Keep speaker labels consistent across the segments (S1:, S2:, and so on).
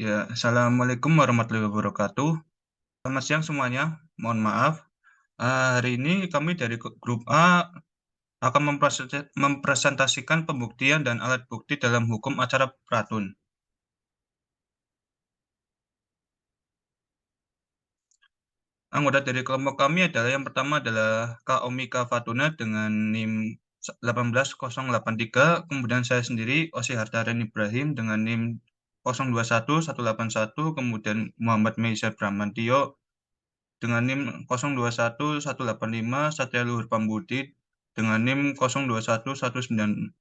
S1: Ya, Assalamualaikum warahmatullahi wabarakatuh. Selamat siang semuanya. Mohon maaf. Hari ini kami dari grup A akan mempresentasikan pembuktian dan alat bukti dalam hukum acara Pratun. Anggota dari kelompok kami adalah yang pertama adalah Kak Omika Fatuna dengan NIM 18083, kemudian saya sendiri Osi Hartaren Ibrahim dengan NIM 021181, kemudian Muhammad Meisya Bramantio dengan NIM 021185, Satya Luhur Pambudi dengan NIM 021196,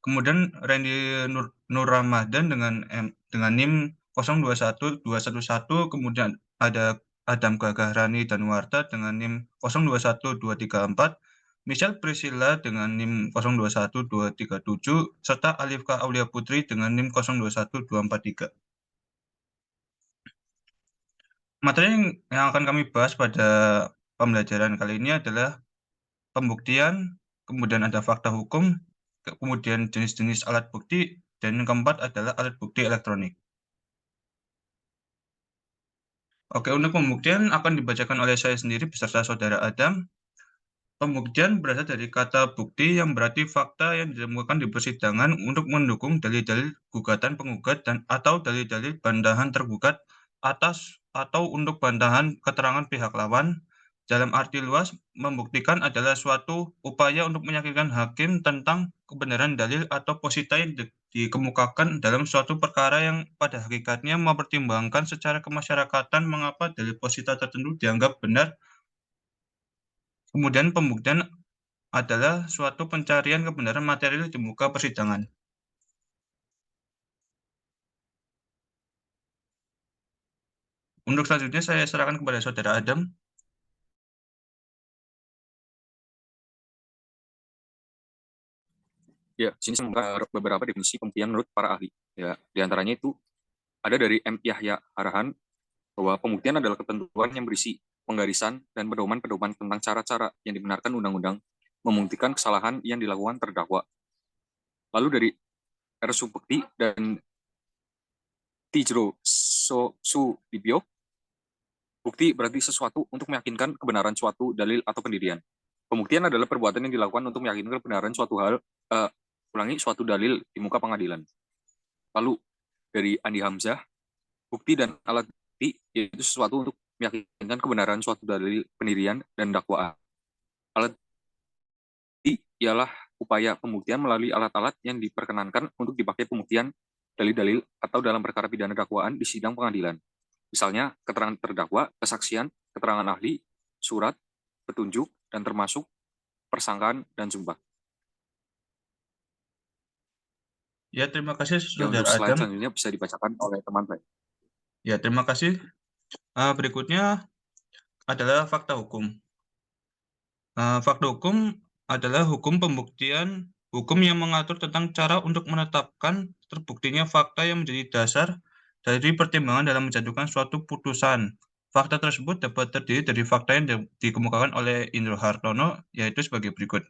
S1: kemudian Randy Nur Ramadhan dengan NIM 021211, kemudian ada Adam Gagah Rani dan Warta dengan NIM 021234, Michelle Priscilla dengan NIM 021237, serta Alifka Aulia Putri dengan NIM 021243. Materi yang akan kami bahas pada pembelajaran kali ini adalah pembuktian, kemudian ada fakta hukum, kemudian jenis-jenis alat bukti, dan yang keempat adalah alat bukti elektronik. Oke, untuk pembuktian akan dibacakan oleh saya sendiri beserta saudara Adam. Pembuktian berasal dari kata bukti yang berarti fakta yang ditemukan di persidangan untuk mendukung dalil-dalil gugatan penggugat dan atau dalil-dalil bantahan tergugat atas atau untuk bantahan keterangan pihak lawan. Dalam arti luas, membuktikan adalah suatu upaya untuk meyakinkan hakim tentang kebenaran dalil atau posita yang dikemukakan dalam suatu perkara yang pada hakikatnya mempertimbangkan secara kemasyarakatan mengapa dalil posita tertentu dianggap benar. Kemudian pembuktian adalah suatu pencarian kebenaran material di muka persidangan. Untuk selanjutnya saya serahkan kepada saudara Adam.
S2: Ya, sini saya beberapa definisi pembuktian menurut para ahli. Ya, diantaranya itu ada dari M. Yahya Harahan bahwa pembuktian adalah ketentuan yang berisi penggarisan dan pedoman-pedoman tentang cara-cara yang dibenarkan undang-undang membuktikan kesalahan yang dilakukan terdakwa. Lalu dari R. Subekti dan Tijro Sudibyo, bukti berarti sesuatu untuk meyakinkan kebenaran suatu dalil atau pendirian. Pembuktian adalah perbuatan yang dilakukan untuk meyakinkan kebenaran suatu hal, suatu dalil di muka pengadilan. Lalu dari Andi Hamzah, bukti dan alat bukti yaitu sesuatu untuk meyakinkan kebenaran suatu dalil pendirian dan dakwaan. Alat bukti ialah upaya pembuktian melalui alat-alat yang diperkenankan untuk dipakai pembuktian dalil-dalil atau dalam perkara pidana dakwaan di sidang pengadilan. Misalnya keterangan terdakwa, kesaksian, keterangan ahli, surat, petunjuk, dan termasuk persangkaan dan sumpah.
S1: Ya, terima kasih
S2: Ya, untuk
S1: saudara
S2: slide
S1: Adam.
S2: selanjutnya bisa dibacakan oleh teman saya.
S1: Ya, terima kasih. Berikutnya adalah fakta hukum. Fakta hukum adalah hukum pembuktian hukum yang mengatur tentang cara untuk menetapkan terbuktinya fakta yang menjadi dasar dari pertimbangan dalam menjatuhkan suatu putusan. Fakta tersebut dapat terdiri dari fakta yang dikemukakan oleh Indro Hartono, yaitu sebagai berikut.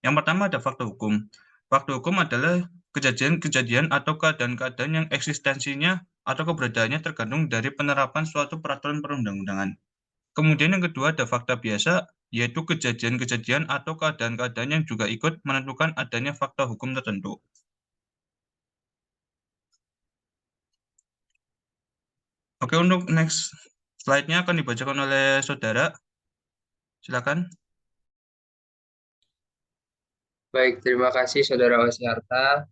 S1: Yang pertama ada fakta hukum. Fakta hukum adalah kejadian-kejadian atau keadaan-keadaan yang eksistensinya atau keberadaannya tergantung dari penerapan suatu peraturan perundang-undangan. Kemudian yang kedua ada fakta biasa, yaitu kejadian-kejadian atau keadaan-keadaan yang juga ikut menentukan adanya fakta hukum tertentu. Oke, untuk next slide-nya akan dibacakan oleh saudara. Silakan.
S3: Baik, terima kasih Saudara Wasiharta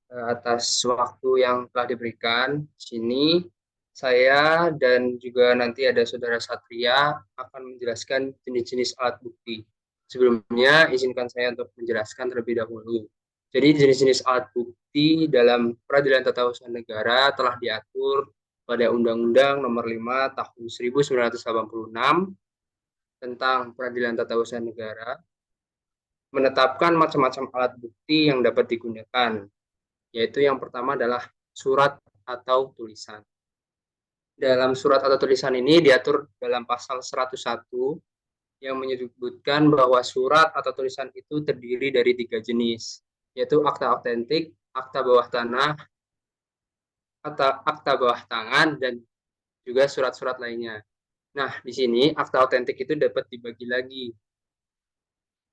S3: atas waktu yang telah diberikan. Di sini saya dan juga nanti ada Saudara Satria akan menjelaskan jenis-jenis alat bukti. Sebelumnya, izinkan saya untuk menjelaskan terlebih dahulu. Jadi jenis-jenis alat bukti dalam peradilan tata usaha negara telah diatur pada Undang-Undang Nomor 5 Tahun 1986 tentang peradilan tata usaha negara, menetapkan macam-macam alat bukti yang dapat digunakan, yaitu yang pertama adalah surat atau tulisan. Dalam surat atau tulisan ini diatur dalam pasal 101 yang menyebutkan bahwa surat atau tulisan itu terdiri dari 3 jenis, yaitu akta autentik, akta bawah tanah, akta bawah tangan, dan juga surat-surat lainnya. Nah, di sini akta otentik itu dapat dibagi lagi.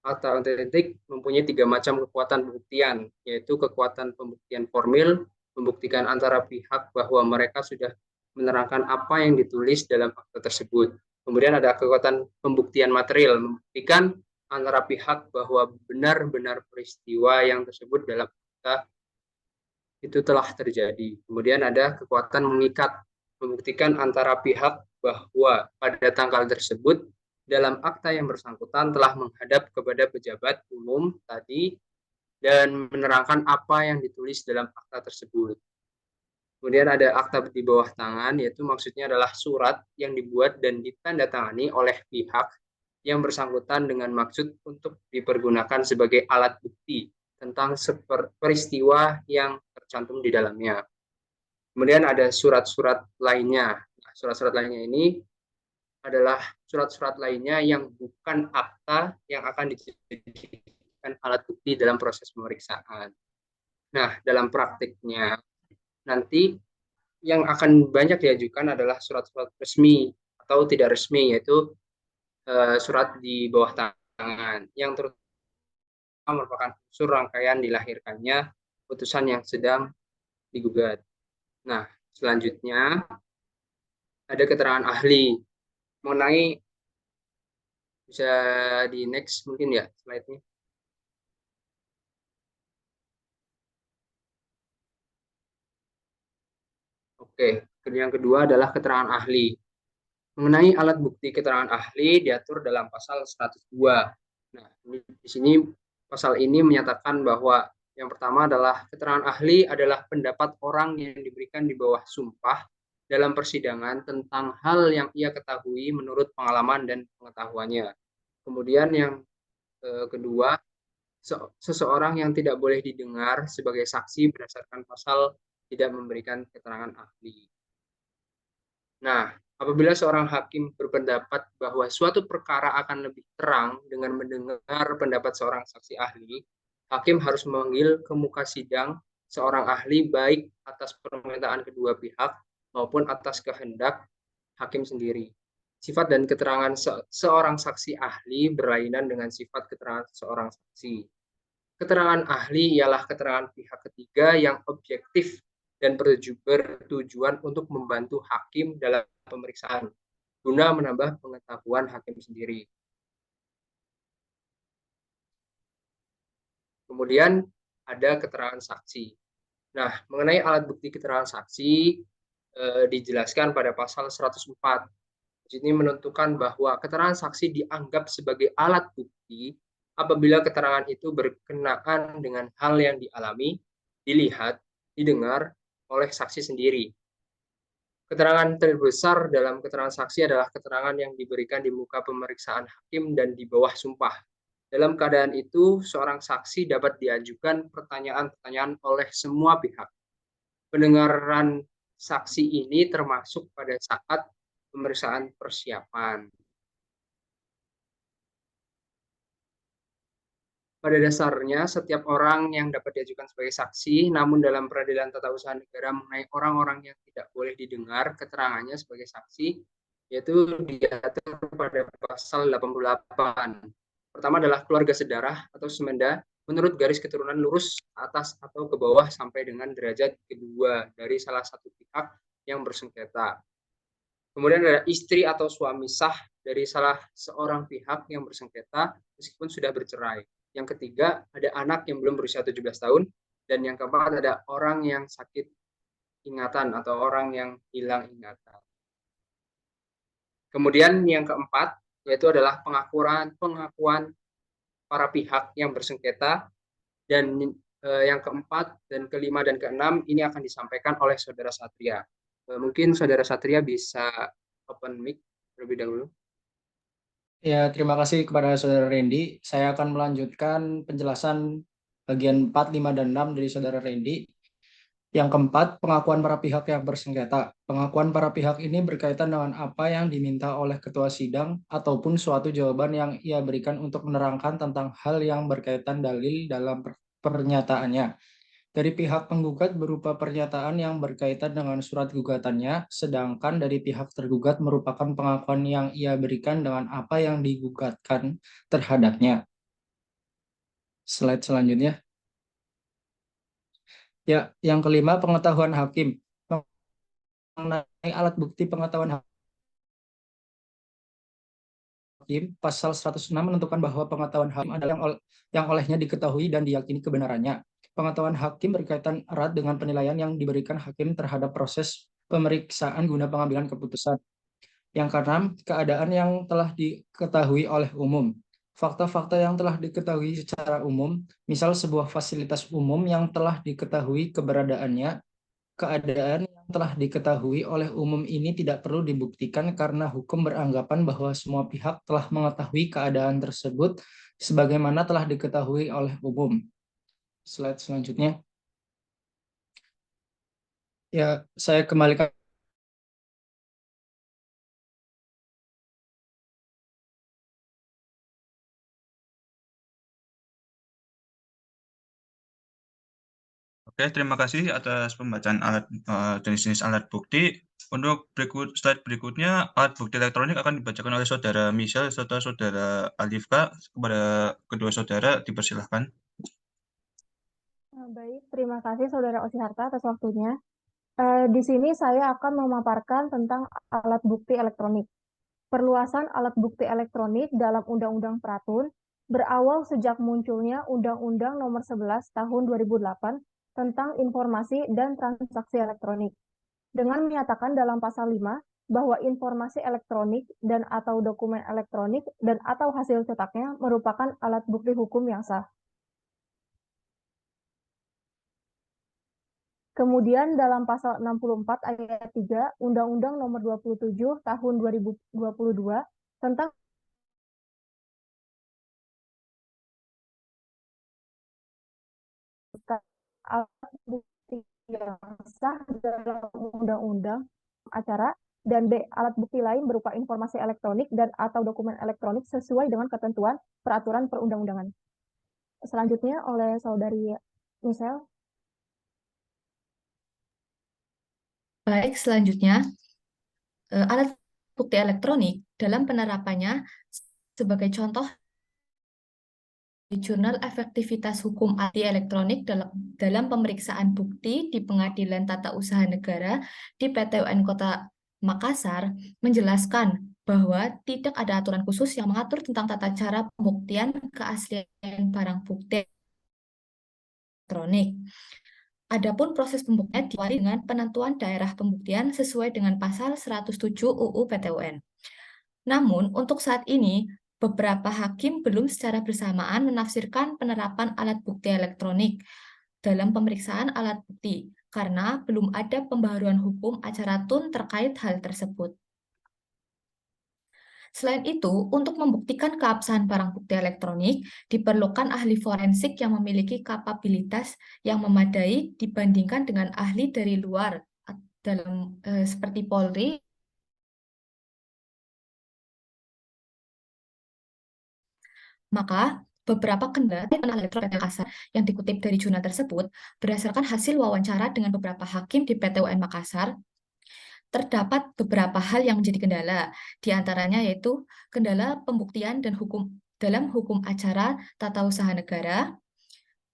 S3: Akta otentik mempunyai 3 macam kekuatan pembuktian, yaitu kekuatan pembuktian formil, membuktikan antara pihak bahwa mereka sudah menerangkan apa yang ditulis dalam akta tersebut. Kemudian ada kekuatan pembuktian material, membuktikan antara pihak bahwa benar-benar peristiwa yang tersebut dalam akta itu telah terjadi. Kemudian ada kekuatan mengikat, membuktikan antara pihak bahwa pada tanggal tersebut dalam akta yang bersangkutan telah menghadap kepada pejabat umum tadi dan menerangkan apa yang ditulis dalam akta tersebut. Kemudian ada akta di bawah tangan, yaitu maksudnya adalah surat yang dibuat dan ditandatangani oleh pihak yang bersangkutan dengan maksud untuk dipergunakan sebagai alat bukti tentang peristiwa yang tercantum di dalamnya. Kemudian ada surat-surat lainnya. Nah, surat-surat lainnya ini adalah surat-surat lainnya yang bukan akta yang akan dijadikan alat bukti dalam proses pemeriksaan. Nah, dalam praktiknya nanti yang akan banyak diajukan adalah surat-surat resmi atau tidak resmi, yaitu surat di bawah tangan, yang terutama merupakan unsur rangkaian dilahirkannya putusan yang sedang digugat. Nah, selanjutnya ada keterangan ahli mengenai, bisa di next mungkin ya slide-nya. Oke, yang kedua adalah keterangan ahli. Mengenai alat bukti keterangan ahli diatur dalam pasal 102. Nah, di sini pasal ini menyatakan bahwa yang pertama adalah keterangan ahli adalah pendapat orang yang diberikan di bawah sumpah dalam persidangan tentang hal yang ia ketahui menurut pengalaman dan pengetahuannya. Kemudian yang kedua, seseorang yang tidak boleh didengar sebagai saksi berdasarkan pasal tidak memberikan keterangan ahli. Nah, apabila seorang hakim berpendapat bahwa suatu perkara akan lebih terang dengan mendengar pendapat seorang saksi ahli, hakim harus memanggil ke muka sidang seorang ahli baik atas permintaan kedua pihak maupun atas kehendak hakim sendiri. Sifat dan keterangan seorang saksi ahli berlainan dengan sifat keterangan seorang saksi. Keterangan ahli ialah keterangan pihak ketiga yang objektif dan bertujuan untuk membantu hakim dalam pemeriksaan guna menambah pengetahuan hakim sendiri. Kemudian ada keterangan saksi. Nah, mengenai alat bukti keterangan saksi dijelaskan pada pasal 104. Di sini menentukan bahwa keterangan saksi dianggap sebagai alat bukti apabila keterangan itu berkenaan dengan hal yang dialami, dilihat, didengar oleh saksi sendiri. Keterangan terbesar dalam keterangan saksi adalah keterangan yang diberikan di muka pemeriksaan hakim dan di bawah sumpah. Dalam keadaan itu, seorang saksi dapat diajukan pertanyaan-pertanyaan oleh semua pihak. Pendengaran saksi ini termasuk pada saat pemeriksaan persiapan. Pada dasarnya, setiap orang yang dapat diajukan sebagai saksi, namun dalam peradilan tata usaha negara mengenai orang-orang yang tidak boleh didengar keterangannya sebagai saksi, yaitu diatur pada pasal 88. Pertama adalah keluarga sedarah atau semenda, menurut garis keturunan lurus atas atau ke bawah sampai dengan derajat kedua dari salah satu pihak yang bersengketa. Kemudian ada istri atau suami sah dari salah seorang pihak yang bersengketa meskipun sudah bercerai. Yang ketiga, ada anak yang belum berusia 17 tahun. Dan yang keempat, ada orang yang sakit ingatan atau orang yang hilang ingatan. Kemudian yang keempat, yaitu adalah pengakuan para pihak yang bersengketa. Dan yang keempat, dan kelima, dan keenam, ini akan disampaikan oleh Saudara Satria. Mungkin Saudara Satria bisa open mic terlebih dahulu.
S4: Ya, terima kasih kepada Saudara Randy. Saya akan melanjutkan penjelasan bagian 4, 5, dan 6 dari Saudara Randy. Yang keempat, pengakuan para pihak yang bersengketa. Pengakuan para pihak ini berkaitan dengan apa yang diminta oleh ketua sidang ataupun suatu jawaban yang ia berikan untuk menerangkan tentang hal yang berkaitan dalil dalam pernyataannya. dari pihak penggugat berupa pernyataan yang berkaitan dengan surat gugatannya, sedangkan dari pihak tergugat merupakan pengakuan yang ia berikan dengan apa yang digugatkan terhadapnya. Slide selanjutnya. Ya, yang kelima, pengetahuan hakim. Mengenai alat bukti pengetahuan hakim, pasal 106 menentukan bahwa pengetahuan hakim adalah yang olehnya diketahui dan diyakini kebenarannya. Pengetahuan hakim berkaitan erat dengan penilaian yang diberikan hakim terhadap proses pemeriksaan guna pengambilan keputusan. Yang keenam, keadaan yang telah diketahui oleh umum. Fakta-fakta yang telah diketahui secara umum, misal sebuah fasilitas umum yang telah diketahui keberadaannya, keadaan yang telah diketahui oleh umum ini tidak perlu dibuktikan karena hukum beranggapan bahwa semua pihak telah mengetahui keadaan tersebut sebagaimana telah diketahui oleh umum. Slide selanjutnya. Ya, saya kembalikan.
S1: Oke, terima kasih atas pembacaan jenis-jenis alat bukti. Untuk slide berikutnya, alat bukti elektronik akan dibacakan oleh Saudara Michelle serta Saudara Alifka. Kepada kedua saudara, dipersilahkan.
S5: Baik, terima kasih Saudara Osiharta atas waktunya. Di sini saya akan memaparkan tentang alat bukti elektronik. Perluasan alat bukti elektronik dalam Undang-Undang Peratun berawal sejak munculnya Undang-Undang Nomor 11 Tahun 2008 tentang Informasi dan Transaksi Elektronik. Dengan menyatakan dalam pasal 5 bahwa informasi elektronik dan atau dokumen elektronik dan atau hasil cetaknya merupakan alat bukti hukum yang sah. Kemudian dalam pasal 64 ayat 3 Undang-Undang Nomor 27 Tahun 2022 tentang alat bukti yang sah dalam undang-undang acara, dan B, alat bukti lain berupa informasi elektronik dan atau dokumen elektronik sesuai dengan ketentuan peraturan perundang-undangan. Selanjutnya oleh Saudari Michelle.
S6: Baik, selanjutnya alat bukti elektronik dalam penerapannya sebagai contoh di Jurnal Efektivitas Hukum Ahli Elektronik dalam pemeriksaan bukti di Pengadilan Tata Usaha Negara di PT UN Kota Makassar menjelaskan bahwa tidak ada aturan khusus yang mengatur tentang tata cara pembuktian keaslian barang bukti elektronik. Adapun proses pembuktian diawali dengan penentuan daerah pembuktian sesuai dengan pasal 107 UU PT-UN. Namun, untuk saat ini, beberapa hakim belum secara bersamaan menafsirkan penerapan alat bukti elektronik dalam pemeriksaan alat bukti, karena belum ada pembaharuan hukum acara TUN terkait hal tersebut. Selain itu, untuk membuktikan keabsahan barang bukti elektronik, diperlukan ahli forensik yang memiliki kapabilitas yang memadai dibandingkan dengan ahli dari luar, seperti Polri. Maka, beberapa kendala elektronik Makassar yang dikutip dari jurnal tersebut, berdasarkan hasil wawancara dengan beberapa hakim di PT UN Makassar, terdapat beberapa hal yang menjadi kendala, di antaranya yaitu kendala pembuktian dan dalam hukum acara tata usaha negara,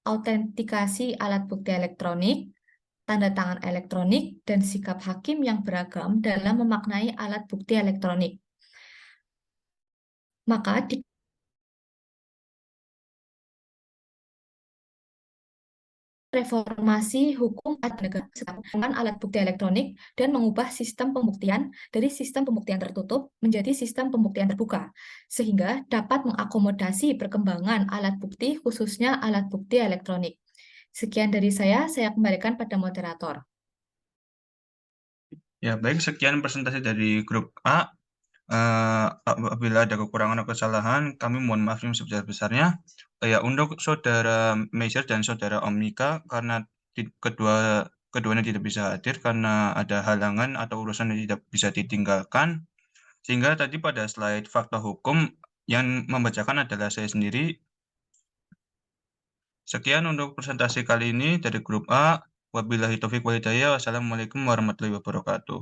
S6: autentikasi alat bukti elektronik, tanda tangan elektronik, dan sikap hakim yang beragam dalam memaknai alat bukti elektronik. Maka reformasi hukum dengan alat bukti elektronik dan mengubah sistem pembuktian dari sistem pembuktian tertutup menjadi sistem pembuktian terbuka, sehingga dapat mengakomodasi perkembangan alat bukti, khususnya alat bukti elektronik. Sekian dari saya kembalikan pada moderator.
S1: Ya, baik, sekian presentasi dari grup A. Apabila ada kekurangan atau kesalahan, kami mohon maaf yang sebesar-besarnya. Ya, untuk Saudara Meisher dan Saudara Omnika, karena keduanya tidak bisa hadir karena ada halangan atau urusan yang tidak bisa ditinggalkan, sehingga tadi pada slide fakta hukum yang membacakan adalah saya sendiri. Sekian untuk presentasi kali ini dari grup A. Wabillahi taufiq wal hidayah. Wassalamualaikum warahmatullahi wabarakatuh.